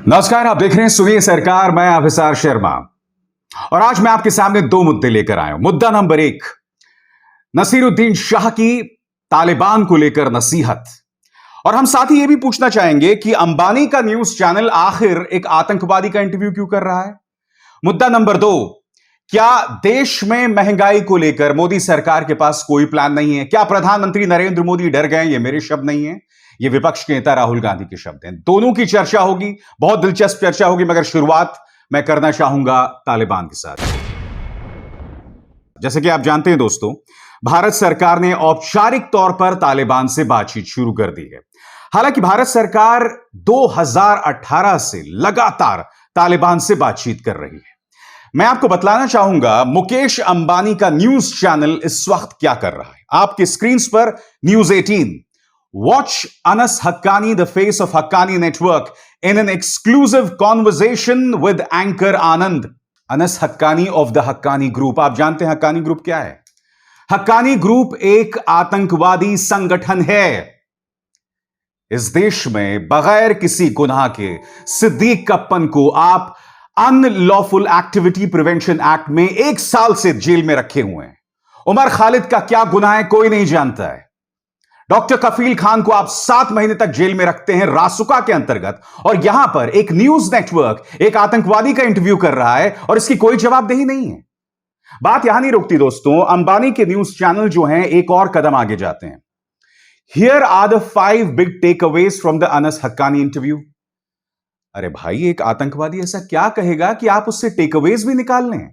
नमस्कार, आप देख रहे हैं सुनिए सरकार। मैं अभिसार शर्मा और आज मैं आपके सामने दो मुद्दे लेकर आया हूं। मुद्दा नंबर एक, नसीरुद्दीन शाह की तालिबान को लेकर नसीहत, और हम साथ ही यह भी पूछना चाहेंगे कि अंबानी का न्यूज चैनल आखिर एक आतंकवादी का इंटरव्यू क्यों कर रहा है। मुद्दा नंबर दो, क्या देश में महंगाई को लेकर मोदी सरकार के पास कोई प्लान नहीं है? क्या प्रधानमंत्री नरेंद्र मोदी डर गए? ये मेरे शब्द नहीं है, ये विपक्ष के नेता राहुल गांधी के शब्द हैं। दोनों की चर्चा होगी, बहुत दिलचस्प चर्चा होगी, मगर शुरुआत मैं करना चाहूंगा तालिबान के साथ। जैसे कि आप जानते हैं दोस्तों, भारत सरकार ने औपचारिक तौर पर तालिबान से बातचीत शुरू कर दी है। हालांकि भारत सरकार 2018 से लगातार तालिबान से बातचीत कर रही है। मैं आपको बतलाना चाहूंगा मुकेश अंबानी का न्यूज चैनल इस वक्त क्या कर रहा है। आपके स्क्रीन पर news 18, watch Anas Haqqani, the face of Haqqani network in an exclusive conversation with anchor Anand. Anas Haqqani of the Haqqani group. आप जानते हैं हक्कानी ग्रुप क्या है? हक्कानी ग्रुप एक आतंकवादी संगठन है। इस देश में बगैर किसी गुनाह के सिद्दीक कप्पन को आप अनलॉफुल एक्टिविटी प्रिवेंशन एक्ट में 1 साल से जेल में रखे हुए हैं। उमर खालिद का क्या गुनाह है कोई नहीं जानता है। डॉक्टर कफील खान को आप 7 महीने तक जेल में रखते हैं रासुका के अंतर्गत, और यहां पर एक न्यूज नेटवर्क एक आतंकवादी का इंटरव्यू कर रहा है और इसकी कोई जवाबदेही नहीं है। बात यहां नहीं रुकती दोस्तों, अंबानी के न्यूज चैनल जो हैं एक और कदम आगे जाते हैं। Here are the 5 big takeaways from the Anas Haqqani interview. अरे भाई, एक आतंकवादी ऐसा क्या कहेगा कि आप उससे टेकअवेज भी निकाल लें?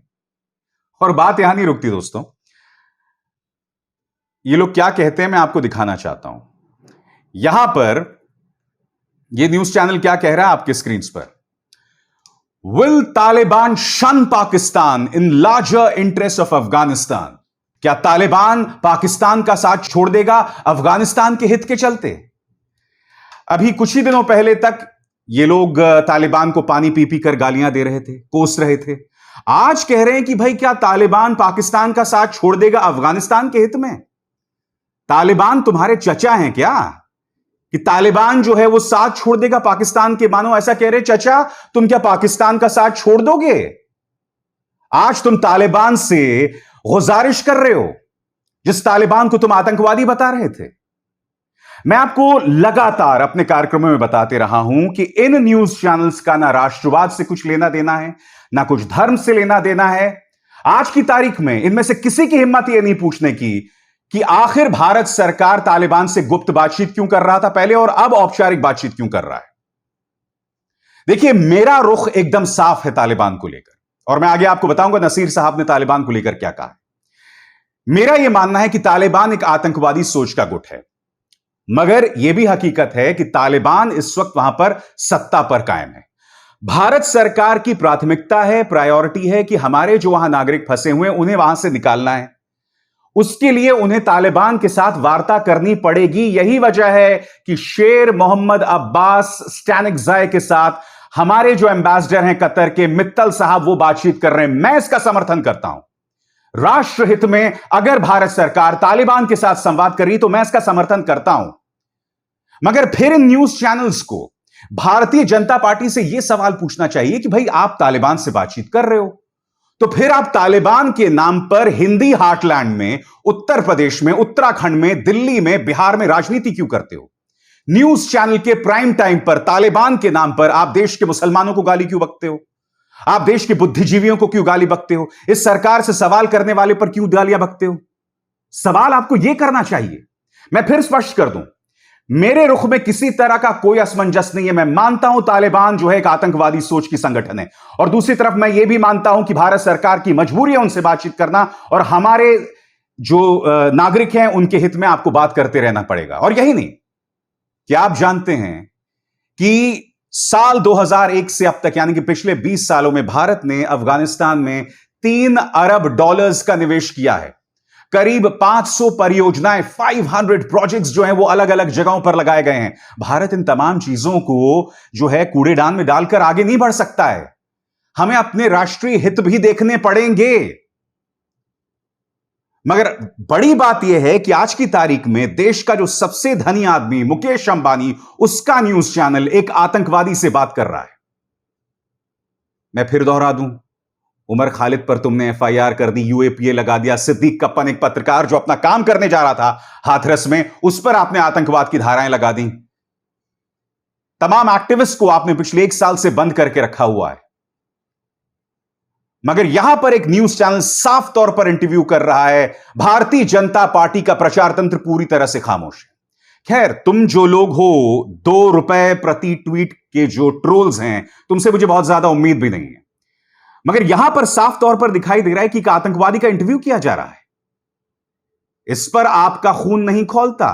और बात यहां नहीं रुकती दोस्तों, ये लोग क्या कहते हैं मैं आपको दिखाना चाहता हूं। यहां पर ये न्यूज चैनल क्या कह रहा है आपके स्क्रीन पर। विल तालिबान शन Pakistan in larger interest of Afghanistan. क्या तालिबान पाकिस्तान का साथ छोड़ देगा अफगानिस्तान के हित के चलते? अभी कुछ ही दिनों पहले तक ये लोग तालिबान को पानी पी पी कर गालियां दे रहे थे, कोस रहे थे। आज कह रहे हैं कि भाई क्या तालिबान पाकिस्तान का साथ छोड़ देगा अफगानिस्तान के हित में? तालिबान तुम्हारे चचा हैं क्या कि तालिबान जो है वो साथ छोड़ देगा पाकिस्तान के? मानो ऐसा कह रहे, चचा तुम क्या पाकिस्तान का साथ छोड़ दोगे? आज तुम तालिबान से गुजारिश कर रहे हो जिस तालिबान को तुम आतंकवादी बता रहे थे। मैं आपको लगातार अपने कार्यक्रमों में बताते रहा हूं कि इन न्यूज चैनल्स का ना राष्ट्रवाद से कुछ लेना देना है, ना कुछ धर्म से लेना देना है। आज की तारीख में इनमें से किसी की हिम्मत यह नहीं पूछने की कि आखिर भारत सरकार तालिबान से गुप्त बातचीत क्यों कर रहा था पहले और अब औपचारिक बातचीत क्यों कर रहा है। देखिए, मेरा रुख एकदम साफ है तालिबान को लेकर, और मैं आगे आपको बताऊंगा नसीर साहब ने तालिबान को लेकर क्या कहा है। मेरा यह मानना है कि तालिबान एक आतंकवादी सोच का गुट है, मगर यह भी हकीकत है कि तालिबान इस वक्त वहां पर सत्ता पर कायम है। भारत सरकार की प्राथमिकता है, प्रायोरिटी है कि हमारे जो वहां नागरिक फंसे हुए हैं उन्हें वहां से निकालना है। उसके लिए उन्हें तालिबान के साथ वार्ता करनी पड़ेगी। यही वजह है कि शेर मोहम्मद अब्बास स्टैनिक्ज़ाई के साथ हमारे जो एम्बेसडर हैं कतर के, मित्तल साहब, वो बातचीत कर रहे हैं। मैं इसका समर्थन करता हूं। राष्ट्रहित में अगर भारत सरकार तालिबान के साथ संवाद कर रही तो मैं इसका समर्थन करता हूं। मगर फिर इन न्यूज चैनल्स को भारतीय जनता पार्टी से यह सवाल पूछना चाहिए कि भाई आप तालिबान से बातचीत कर रहे हो तो फिर आप तालिबान के नाम पर हिंदी हार्टलैंड में, उत्तर प्रदेश में, उत्तराखंड में, दिल्ली में, बिहार में राजनीति क्यों करते हो? न्यूज चैनल के प्राइम टाइम पर तालिबान के नाम पर आप देश के मुसलमानों को गाली क्यों बकते हो? आप देश के बुद्धिजीवियों को क्यों गाली बकते हो? इस सरकार से सवाल करने वाले पर क्यों गालियां बकते हो? सवाल आपको यह करना चाहिए। मैं फिर स्पष्ट कर दूं, मेरे रुख में किसी तरह का कोई असमंजस नहीं है। मैं मानता हूं तालिबान जो है एक आतंकवादी सोच की संगठन है, और दूसरी तरफ मैं यह भी मानता हूं कि भारत सरकार की मजबूरी है उनसे बातचीत करना, और हमारे जो नागरिक हैं उनके हित में आपको बात करते रहना पड़ेगा। और यही नहीं, क्या आप जानते हैं कि साल 2001 से अब तक, यानी कि पिछले 20 सालों में भारत ने अफगानिस्तान में $3 अरब का निवेश किया है। करीब 500 परियोजनाएं, 500 प्रोजेक्ट्स जो हैं वो अलग अलग जगहों पर लगाए गए हैं। भारत इन तमाम चीजों को जो है कूड़ेदान में डालकर आगे नहीं बढ़ सकता है। हमें अपने राष्ट्रीय हित भी देखने पड़ेंगे। मगर बड़ी बात यह है कि आज की तारीख में देश का जो सबसे धनी आदमी मुकेश अंबानी, उसका न्यूज चैनल एक आतंकवादी से बात कर रहा है। मैं फिर दोहरा दूं, उमर खालिद पर तुमने एफआईआर कर दी, यूएपीए लगा दिया। सिद्दीक कप्पन एक पत्रकार जो अपना काम करने जा रहा था हाथरस में, उस पर आपने आतंकवाद की धाराएं लगा दी। तमाम एक्टिविस्ट को आपने पिछले 1 साल से बंद करके रखा हुआ है। मगर यहां पर एक न्यूज चैनल साफ तौर पर इंटरव्यू कर रहा है, भारतीय जनता पार्टी का प्रचार तंत्र पूरी तरह से खामोश है। खैर, तुम जो लोग हो, 2 रुपए प्रति ट्वीट के जो ट्रोल्स हैं, तुमसे मुझे बहुत ज्यादा उम्मीद भी नहीं है। मगर यहां पर साफ तौर पर दिखाई दे रहा है कि एक आतंकवादी का इंटरव्यू किया जा रहा है। इस पर आपका खून नहीं खौलता।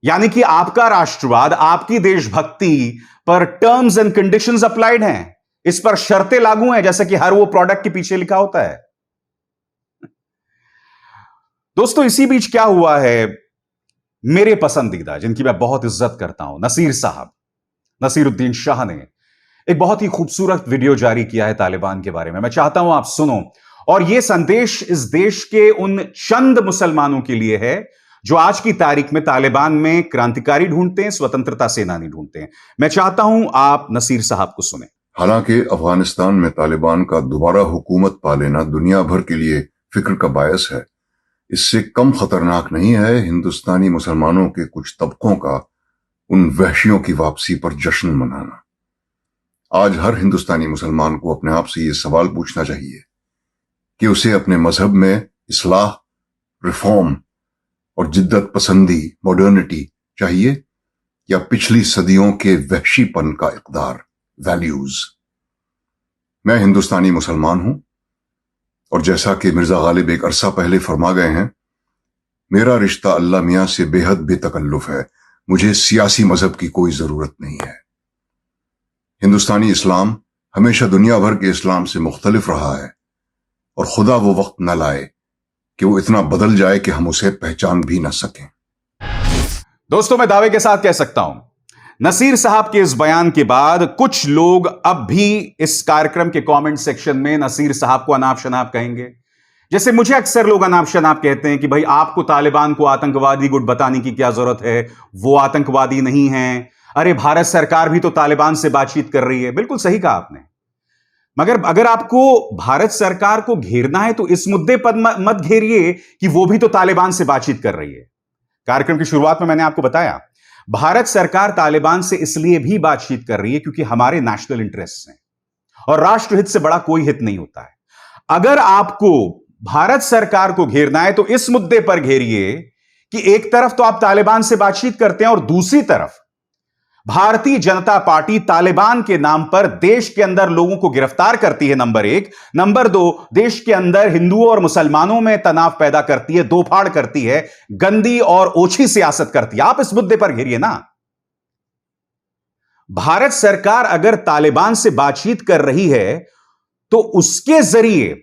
यानी कि आपका राष्ट्रवाद, आपकी देशभक्ति पर टर्म्स एंड कंडीशंस अप्लाइड हैं, इस पर शर्तें लागू हैं, जैसे कि हर वो प्रोडक्ट के पीछे लिखा होता है। दोस्तों, इसी बीच क्या हुआ है, मेरे पसंदीदा, जिनकी मैं बहुत इज्जत करता हूं, नसीर साहब, नसीरुद्दीन शाह ने एक बहुत ही खूबसूरत वीडियो जारी किया है तालिबान के बारे में। मैं चाहता हूं आप सुनो, और यह संदेश इस देश के उन चंद मुसलमानों के लिए है जो आज की तारीख में तालिबान में क्रांतिकारी ढूंढते हैं, स्वतंत्रता सेनानी ढूंढते हैं। मैं चाहता हूं आप नसीर साहब को सुने। हालांकि अफगानिस्तान में तालिबान का दोबारा हुकूमत पा लेना दुनिया भर के लिए फिक्र का बायस है, इससे कम खतरनाक नहीं है हिंदुस्तानी मुसलमानों के कुछ तबकों का उन वहशियों की वापसी पर जश्न मनाना। आज हर हिंदुस्तानी मुसलमान को अपने आप से ये सवाल पूछना चाहिए कि उसे अपने मजहब में इस्लाह, रिफॉर्म और जिद्दत पसंदी, मॉडर्निटी चाहिए, या पिछली सदियों के वहशीपन का इक़दार, वैल्यूज। मैं हिंदुस्तानी मुसलमान हूं, और जैसा कि मिर्जा गालिब एक अरसा पहले फरमा गए हैं, मेरा रिश्ता अल्लाह मियां से बेहद बेतकल्लुफ है। मुझे सियासी मजहब की कोई जरूरत नहीं है। हिंदुस्तानी इस्लाम हमेशा दुनिया भर के इस्लाम से मुख्तलिफ रहा है, और खुदा वो वक्त न लाए कि वो इतना बदल जाए कि हम उसे पहचान भी न सकें। दोस्तों, मैं दावे के साथ कह सकता हूं, नसीर साहब के इस बयान के बाद कुछ लोग अब भी इस कार्यक्रम के कमेंट सेक्शन में नसीर साहब को अनाप शनाप कहेंगे। जैसे मुझे अक्सर लोग अनाप शनाप कहते हैं कि भाई आपको तालिबान को आतंकवादी गुट बताने की क्या जरूरत है, वो आतंकवादी नहीं है। अरे, भारत सरकार भी तो तालिबान से बातचीत कर रही है। बिल्कुल सही कहा आपने। मगर अगर आपको भारत सरकार को घेरना है तो इस मुद्दे पर मत घेरिए कि वो भी तो तालिबान से बातचीत कर रही है। कार्यक्रम की शुरुआत में मैंने आपको बताया, भारत सरकार तालिबान से इसलिए भी बातचीत कर रही है क्योंकि हमारे नेशनल इंटरेस्ट हैं, और राष्ट्रहित से बड़ा कोई हित नहीं होता है। अगर आपको भारत सरकार को घेरना है तो इस मुद्दे पर घेरिए कि एक तरफ तो आप तालिबान से बातचीत करते हैं और दूसरी तरफ भारतीय जनता पार्टी तालिबान के नाम पर देश के अंदर लोगों को गिरफ्तार करती है, नंबर 1। नंबर 2, देश के अंदर हिंदुओं और मुसलमानों में तनाव पैदा करती है, दो फाड़ करती है, गंदी और ओछी सियासत करती है। आप इस मुद्दे पर घेरिए ना। भारत सरकार अगर तालिबान से बातचीत कर रही है तो उसके जरिए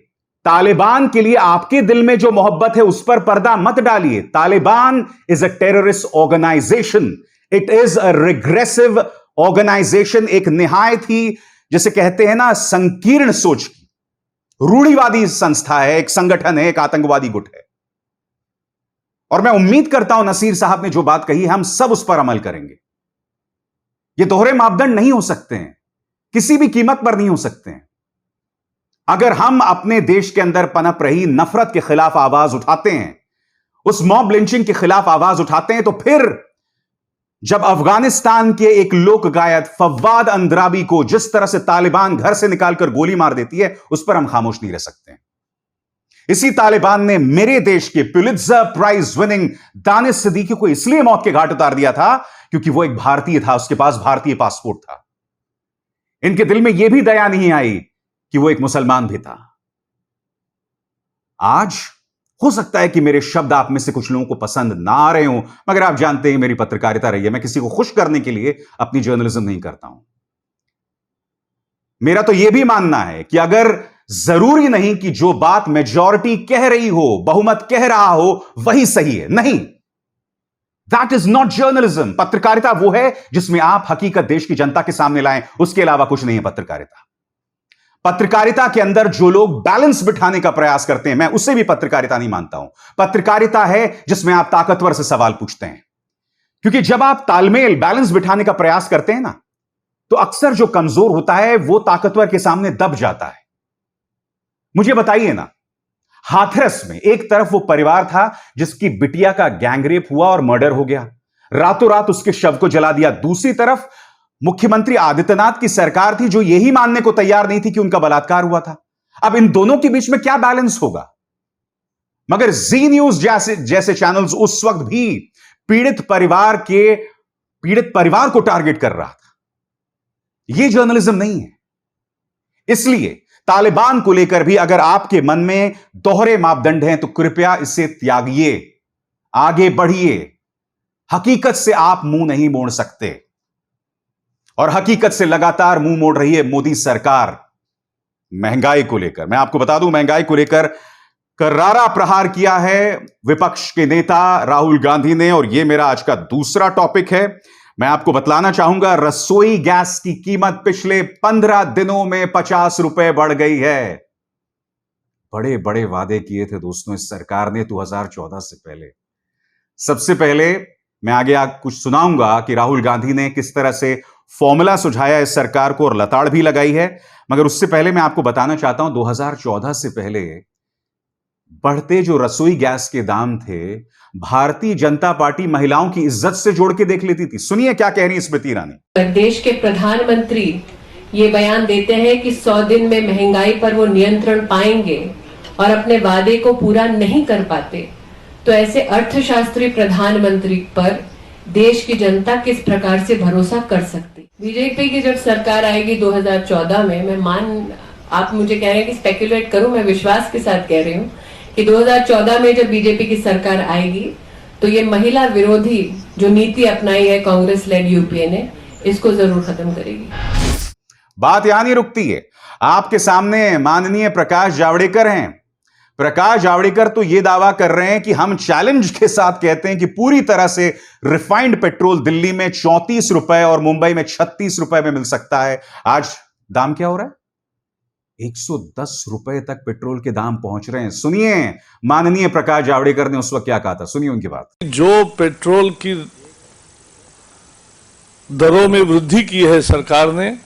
तालिबान के लिए आपके दिल में जो मोहब्बत है उस पर पर्दा मत डालिए। Taliban is a terrorist organization, it is a regressive organization. एक निहायत ही, जिसे कहते हैं ना, संकीर्ण सोच की रूढ़िवादी संस्था है, एक संगठन है, एक आतंकवादी गुट है। और मैं उम्मीद करता हूं नसीर साहब ने जो बात कही है, हम सब उस पर अमल करेंगे। ये दोहरे मापदंड नहीं हो सकते हैं, किसी भी कीमत पर नहीं हो सकते हैं। अगर हम अपने देश के अंदर पनप रही नफरत के खिलाफ आवाज उठाते हैं, उस मॉब लिंचिंग के खिलाफ आवाज उठाते हैं, तो फिर जब अफगानिस्तान के एक लोक गायक फव्वाद अंद्राबी को जिस तरह से तालिबान घर से निकालकर गोली मार देती है, उस पर हम खामोश नहीं रह सकते हैं। इसी तालिबान ने मेरे देश के Pulitzer prize winning Danish Siddiqui को इसलिए मौत के घाट उतार दिया था क्योंकि वो एक भारतीय था, उसके पास भारतीय पासपोर्ट था। इनके दिल में यह भी दया नहीं आई कि वो एक मुसलमान भी था। आज हो सकता है कि मेरे शब्द आप में से कुछ लोगों को पसंद ना आ रहे हों, मगर आप जानते हैं मेरी पत्रकारिता रही है, मैं किसी को खुश करने के लिए अपनी जर्नलिज्म नहीं करता हूं। मेरा तो यह भी मानना है कि अगर जरूरी नहीं कि जो बात मेजॉरिटी कह रही हो, बहुमत कह रहा हो, वही सही है, नहीं, दैट इज नॉट जर्नलिज्म। पत्रकारिता वो है जिसमें आप हकीकत देश की जनता के सामने लाएं, उसके अलावा कुछ नहीं है पत्रकारिता। पत्रकारिता के अंदर जो लोग बैलेंस बिठाने का प्रयास करते हैं, मैं उसे भी पत्रकारिता नहीं मानता हूं। पत्रकारिता है जिसमें आप ताकतवर से सवाल पूछते हैं, क्योंकि जब आप तालमेल, बैलेंस बिठाने का प्रयास करते हैं ना, तो अक्सर जो कमजोर होता है वो ताकतवर के सामने दब जाता है। मुझे बताइए ना, हाथरस में एक तरफ वो परिवार था जिसकी बिटिया का गैंगरेप हुआ और मर्डर हो गया, रातों रात उसके शव को जला दिया। दूसरी तरफ मुख्यमंत्री आदित्यनाथ की सरकार थी जो यही मानने को तैयार नहीं थी कि उनका बलात्कार हुआ था। अब इन दोनों के बीच में क्या बैलेंस होगा? मगर जी न्यूज जैसे चैनल्स उस वक्त भी पीड़ित परिवार को टारगेट कर रहा था। यह जर्नलिज्म नहीं है। इसलिए तालिबान को लेकर भी अगर आपके मन में दोहरे मापदंड हैं तो कृपया इसे त्यागिए, आगे बढ़िए। हकीकत से आप मुंह नहीं मोड़ सकते और हकीकत से लगातार मुंह मोड़ रही है मोदी सरकार। महंगाई को लेकर मैं आपको बता दूं, महंगाई को लेकर करारा प्रहार किया है विपक्ष के नेता राहुल गांधी ने, और यह मेरा आज का दूसरा टॉपिक है। मैं आपको बतलाना चाहूंगा, रसोई गैस की कीमत पिछले 15 दिनों में 50 रुपए बढ़ गई है। बड़े बड़े वादे किए थे दोस्तों इस सरकार ने 2014 से पहले। सबसे पहले मैं आगे कुछ सुनाऊंगा कि राहुल गांधी ने किस तरह से फॉर्मूला सुझाया इस सरकार को और लताड़ भी लगाई है, मगर उससे पहले मैं आपको बताना चाहता हूं 2014 से पहले बढ़ते जो रसोई गैस के दाम थे, भारतीय जनता पार्टी महिलाओं की इज्जत से जोड़ के देख लेती थी। सुनिए क्या कह रही स्मृति ईरानी। देश के प्रधानमंत्री ये बयान देते हैं कि 100 दिन में महंगाई पर वो नियंत्रण पाएंगे और अपने वादे को पूरा नहीं कर पाते, तो ऐसे अर्थशास्त्री प्रधानमंत्री पर देश की जनता किस प्रकार से भरोसा कर सकती? बीजेपी की जब सरकार आएगी 2014 में, आप मुझे कह रहे हैं कि स्पेकुलेट करूं, मैं विश्वास के साथ कह रही हूं कि 2014 में जब बीजेपी की सरकार आएगी तो ये महिला विरोधी जो नीति अपनाई है कांग्रेस लेड यूपीए ने, इसको जरूर खत्म करेगी। बात यहां नहीं रुकती है। आपके सामने माननीय प्रकाश जावड़ेकर हैं। प्रकाश जावड़ेकर तो यह दावा कर रहे हैं कि हम चैलेंज के साथ कहते हैं कि पूरी तरह से रिफाइंड पेट्रोल दिल्ली में 34 रुपए और मुंबई में 36 रुपए में मिल सकता है। आज दाम क्या हो रहा है? 110 रुपए तक पेट्रोल के दाम पहुंच रहे हैं। सुनिए माननीय प्रकाश जावड़ेकर ने उस वक्त क्या कहा था, सुनिए उनकी बात। जो पेट्रोल की दरों में वृद्धि की है सरकार ने,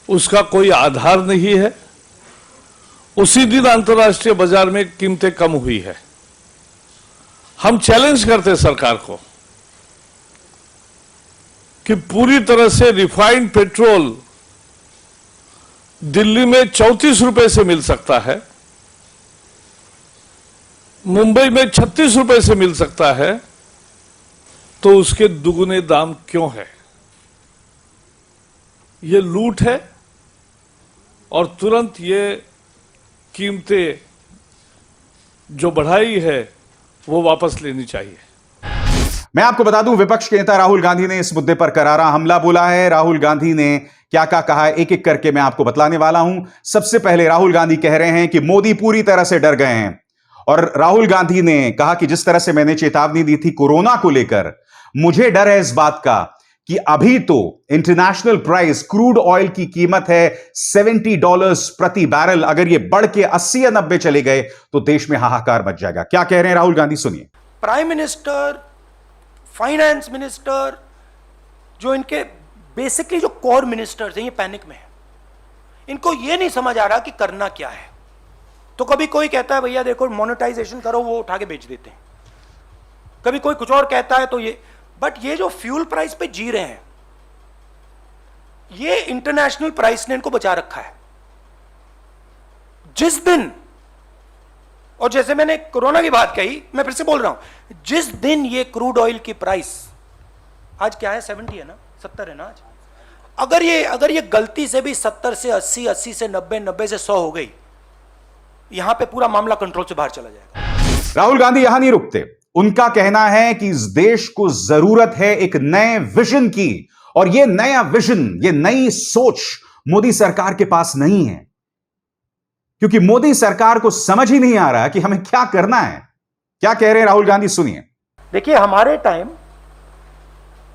उसका कोई आधार नहीं है। उसी दिन अंतर्राष्ट्रीय बाजार में कीमतें कम हुई है। हम चैलेंज करते हैं सरकार को कि पूरी तरह से रिफाइंड पेट्रोल दिल्ली में 34 रुपए से मिल सकता है, मुंबई में 36 रुपए से मिल सकता है, तो उसके दुगने दाम क्यों है? यह लूट है और तुरंत ये कीमतें जो बढ़ाई है वो वापस लेनी चाहिए। मैं आपको बता दूं, विपक्ष के नेता राहुल गांधी ने इस मुद्दे पर करारा हमला बोला है। राहुल गांधी ने क्या क्या कहा है, एक एक करके मैं आपको बतलाने वाला हूं। सबसे पहले राहुल गांधी कह रहे हैं कि मोदी पूरी तरह से डर गए हैं, और राहुल गांधी ने कहा कि जिस तरह से मैंने चेतावनी दी थी कोरोना को लेकर, मुझे डर है इस बात का कि अभी तो इंटरनेशनल प्राइस क्रूड ऑयल की कीमत है $70 प्रति बैरल। अगर ये बढ़ के 80 या 90 चले गए तो देश में हाहाकार मच जाएगा। क्या कह रहे हैं राहुल गांधी, सुनिए। प्राइम मिनिस्टर, फाइनेंस मिनिस्टर, जो इनके बेसिकली जो कोर मिनिस्टर्स हैं, ये पैनिक में है। इनको ये नहीं समझ आ रहा कि करना क्या है। तो कभी कोई कहता है भैया देखो मोनेटाइजेशन करो, वो उठा के बेच देते हैं। कभी कोई कुछ और कहता है तो ये, बट ये जो फ्यूल प्राइस पे जी रहे हैं, ये इंटरनेशनल प्राइस ने इनको बचा रखा है। जिस दिन, और जैसे मैंने कोरोना की बात कही, मैं फिर से बोल रहा हूं, जिस दिन ये क्रूड ऑयल की प्राइस आज क्या है, 70 है ना, 70 है ना आज, अगर ये गलती से भी 70 से 80, 80 से 90, 90 से 100 हो गई, यहां पे पूरा मामला कंट्रोल से बाहर चला जाएगा। राहुल गांधी यहां नहीं रुकते। उनका कहना है कि इस देश को जरूरत है एक नए विजन की, और यह नया विजन, यह नई सोच मोदी सरकार के पास नहीं है, क्योंकि मोदी सरकार को समझ ही नहीं आ रहा कि हमें क्या करना है। क्या कह रहे हैं राहुल गांधी, सुनिए। देखिए, हमारे टाइम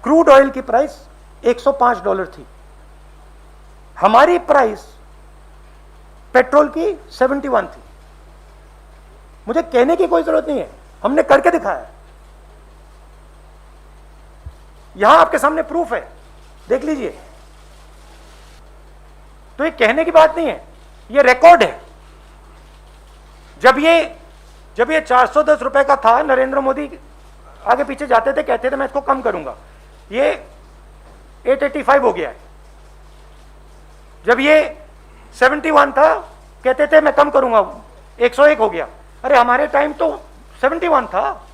क्रूड ऑयल की प्राइस $105 थी, हमारी प्राइस पेट्रोल की 71 थी। मुझे कहने की कोई जरूरत नहीं है, हमने करके दिखाया। यहां आपके सामने प्रूफ है, देख लीजिए। तो ये कहने की बात नहीं है, ये रिकॉर्ड है। जब ये 410 रुपए का था, नरेंद्र मोदी आगे पीछे जाते थे, कहते थे मैं इसको कम करूंगा, ये 885 हो गया है। जब ये 71 था, कहते थे मैं कम करूंगा, 101 हो गया। अरे हमारे टाइम तो 71 था।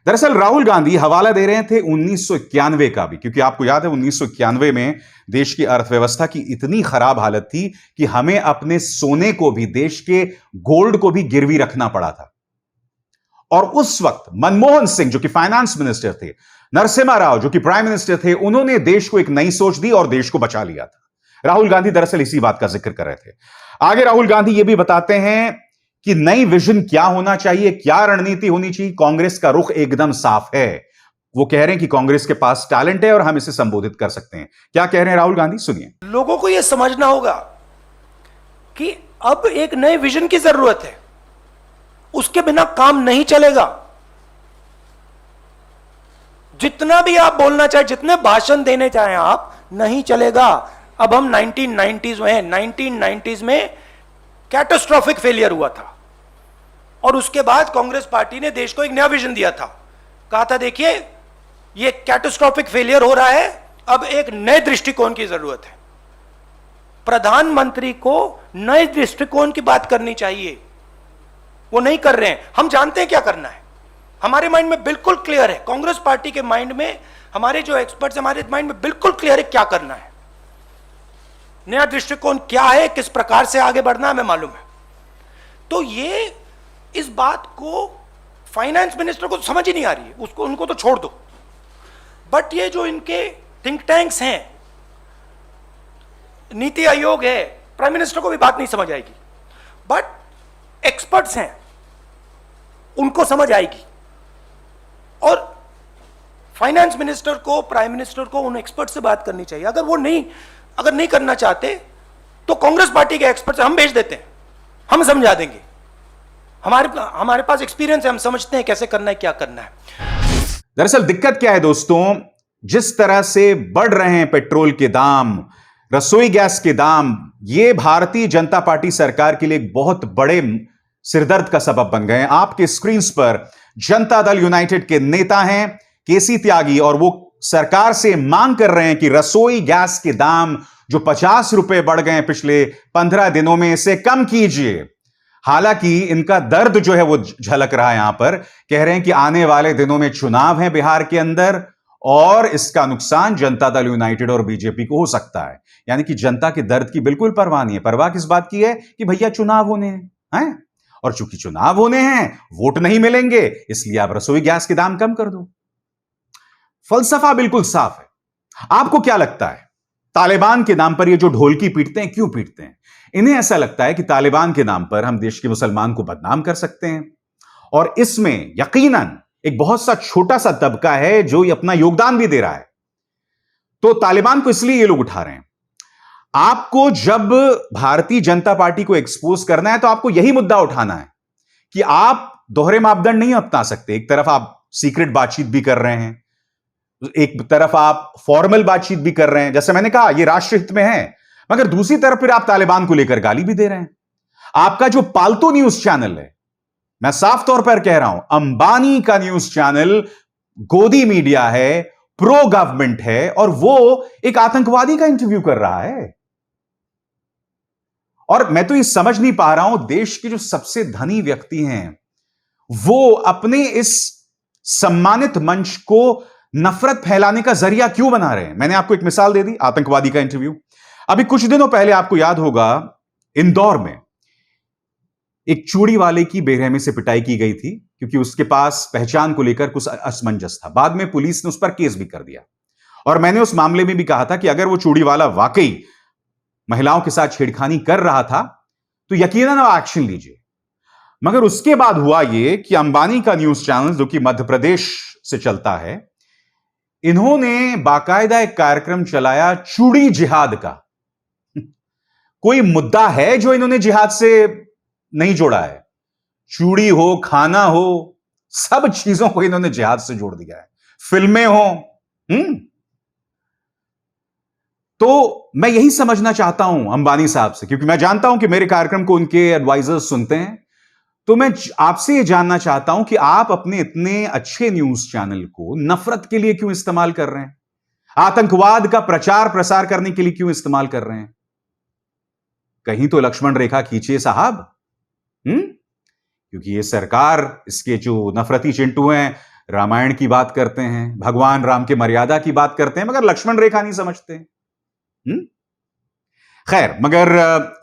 दरअसल राहुल गांधी हवाला दे रहे थे 1991 का भी, क्योंकि आपको याद है 1991 में देश की अर्थव्यवस्था की इतनी खराब हालत थी कि हमें अपने सोने को भी, देश के गोल्ड को भी गिरवी रखना पड़ा था। और उस वक्त मनमोहन सिंह जो कि फाइनेंस मिनिस्टर थे, नरसिम्हा राव जो कि प्राइम मिनिस्टर थे, उन्होंने देश को एक नई सोच दी और देश को बचा लिया था। राहुल गांधी दरअसल इसी बात का जिक्र कर रहे थे। आगे राहुल गांधी यह भी बताते हैं कि नई विजन क्या होना चाहिए, क्या रणनीति होनी चाहिए। कांग्रेस का रुख एकदम साफ है। वो कह रहे हैं कि कांग्रेस के पास टैलेंट है और हम इसे संबोधित कर सकते हैं। क्या कह रहे हैं राहुल गांधी, सुनिए। लोगों को यह समझना होगा कि अब एक नए विजन की जरूरत है, उसके बिना काम नहीं चलेगा। जितना भी आप बोलना चाहे, जितने भाषण देने चाहें आप, नहीं चलेगा। अब हम 1990s में हैं। 1990s में कैटास्ट्रोफिक फेलियर हुआ था और उसके बाद कांग्रेस पार्टी ने देश को एक नया विजन दिया था। कहा था देखिए ये कैटास्ट्रोफिक फेलियर हो रहा है, अब एक नए दृष्टिकोण की जरूरत है। प्रधानमंत्री को नए दृष्टिकोण की बात करनी चाहिए, वो नहीं कर रहे हैं। हम जानते हैं क्या करना है, हमारे माइंड में बिल्कुल क्लियर है। कांग्रेस पार्टी के माइंड में, हमारे जो एक्सपर्ट्स, हमारे माइंड में बिल्कुल क्लियर है क्या करना है, नया दृष्टिकोण क्या है, किस प्रकार से आगे बढ़ना है, हमें मालूम है। तो ये इस बात को फाइनेंस मिनिस्टर को समझ ही नहीं आ रही है, उसको, उनको तो छोड़ दो। बट ये जो इनके थिंक टैंक्स हैं, नीति आयोग है, प्राइम मिनिस्टर को भी बात नहीं समझ आएगी, बट एक्सपर्ट्स हैं, उनको समझ आएगी। और फाइनेंस मिनिस्टर को, प्राइम मिनिस्टर को उन एक्सपर्ट से बात करनी चाहिए। अगर नहीं करना चाहते तो कांग्रेस पार्टी के एक्सपर्ट हम भेज देते हैं, हम समझा देंगे। हमारे पास एक्सपीरियंस है, हम समझते हैं कैसे करना है, क्या करना है। दरअसल दिक्कत क्या है दोस्तों, जिस तरह से बढ़ रहे हैं पेट्रोल के दाम, रसोई गैस के दाम, ये भारतीय जनता पार्टी सरकार के लिए एक बहुत बड़े सिरदर्द का सबब बन गए हैं। आपके स्क्रीन पर जनता दल यूनाइटेड के नेता हैं केसी त्यागी, और वो सरकार से मांग कर रहे हैं कि रसोई गैस के दाम जो 50 रुपए बढ़ गए हैं पिछले 15 दिनों में, इसे कम कीजिए। हालांकि इनका दर्द जो है वो झलक रहा है यहां पर। कह रहे हैं कि आने वाले दिनों में चुनाव है बिहार के अंदर और इसका नुकसान जनता दल यूनाइटेड और बीजेपी को हो सकता है। यानी कि जनता के दर्द की बिल्कुल परवाह नहीं है। परवाह किस बात की है कि भैया चुनाव होने हैं, और चूंकि चुनाव होने हैं, वोट नहीं मिलेंगे, इसलिए आप रसोई गैस के दाम कम कर दो। फलसफा बिल्कुल साफ है। आपको क्या लगता है, तालिबान के नाम पर ये जो ढोलकी पीटते हैं, क्यों पीटते हैं? इन्हें ऐसा लगता है कि तालिबान के नाम पर हम देश के मुसलमान को बदनाम कर सकते हैं, और इसमें यकीनन एक बहुत सा छोटा सा तबका है जो अपना योगदान भी दे रहा है। तो तालिबान को इसलिए ये लोग उठा रहे हैं। आपको जब भारतीय जनता पार्टी को एक्सपोज करना है तो आपको यही मुद्दा उठाना है कि आप दोहरे मापदंड नहीं अपना सकते। एक तरफ आप सीक्रेट बातचीत भी कर रहे हैं, एक तरफ आप फॉर्मल बातचीत भी कर रहे हैं, जैसे मैंने कहा ये राष्ट्र हित में है, मगर दूसरी तरफ फिर आप तालिबान को लेकर गाली भी दे रहे हैं। आपका जो पालतू न्यूज चैनल है, मैं साफ तौर पर कह रहा हूं, अंबानी का न्यूज चैनल गोदी मीडिया है, प्रो गवर्नमेंट है, और वो एक आतंकवादी का इंटरव्यू कर रहा है। और मैं तो ये समझ नहीं पा रहा हूं, देश के जो सबसे धनी व्यक्ति हैं वो अपने इस सम्मानित मंच को नफरत फैलाने का जरिया क्यों बना रहे हैं। मैंने आपको एक मिसाल दे दी, आतंकवादी का इंटरव्यू। अभी कुछ दिनों पहले आपको याद होगा, इंदौर में एक चूड़ी वाले की बेरहमी से पिटाई की गई थी क्योंकि उसके पास पहचान को लेकर कुछ असमंजस था। बाद में पुलिस ने उस पर केस भी कर दिया, और मैंने उस मामले में भी कहा था कि अगर वो चूड़ी वाला वाकई महिलाओं के साथ छेड़खानी कर रहा था तो यकीनन आप एक्शन लीजिए। मगर उसके बाद हुआ यह कि अंबानी का न्यूज चैनल जो कि मध्य प्रदेश से चलता है, इन्होंने बाकायदा एक कार्यक्रम चलाया चूड़ी जिहाद का। कोई मुद्दा है जो इन्होंने जिहाद से नहीं जोड़ा है? चूड़ी हो, खाना हो, सब चीजों को इन्होंने जिहाद से जोड़ दिया है। फिल्में हो, तो मैं यही समझना चाहता हूं अंबानी साहब से, क्योंकि मैं जानता हूं कि मेरे कार्यक्रम को उनके एडवाइजर्स सुनते हैं। तो मैं आपसे यह जानना चाहता हूं कि आप अपने इतने अच्छे न्यूज चैनल को नफरत के लिए क्यों इस्तेमाल कर रहे हैं, आतंकवाद का प्रचार प्रसार करने के लिए क्यों इस्तेमाल कर रहे हैं? कहीं तो लक्ष्मण रेखा खींचिए साहब। क्योंकि ये सरकार, इसके जो नफरती चिंटू हैं, रामायण की बात करते हैं, भगवान राम के मर्यादा की बात करते हैं, मगर लक्ष्मण रेखा नहीं समझते। खैर, मगर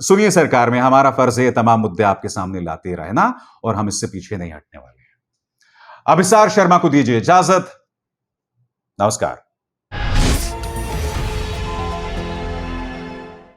सुनिए, सरकार में हमारा फर्ज है तमाम मुद्दे आपके सामने लाते रहना और हम इससे पीछे नहीं हटने वाले हैं। अभिसार शर्मा को दीजिए इजाजत। नमस्कार।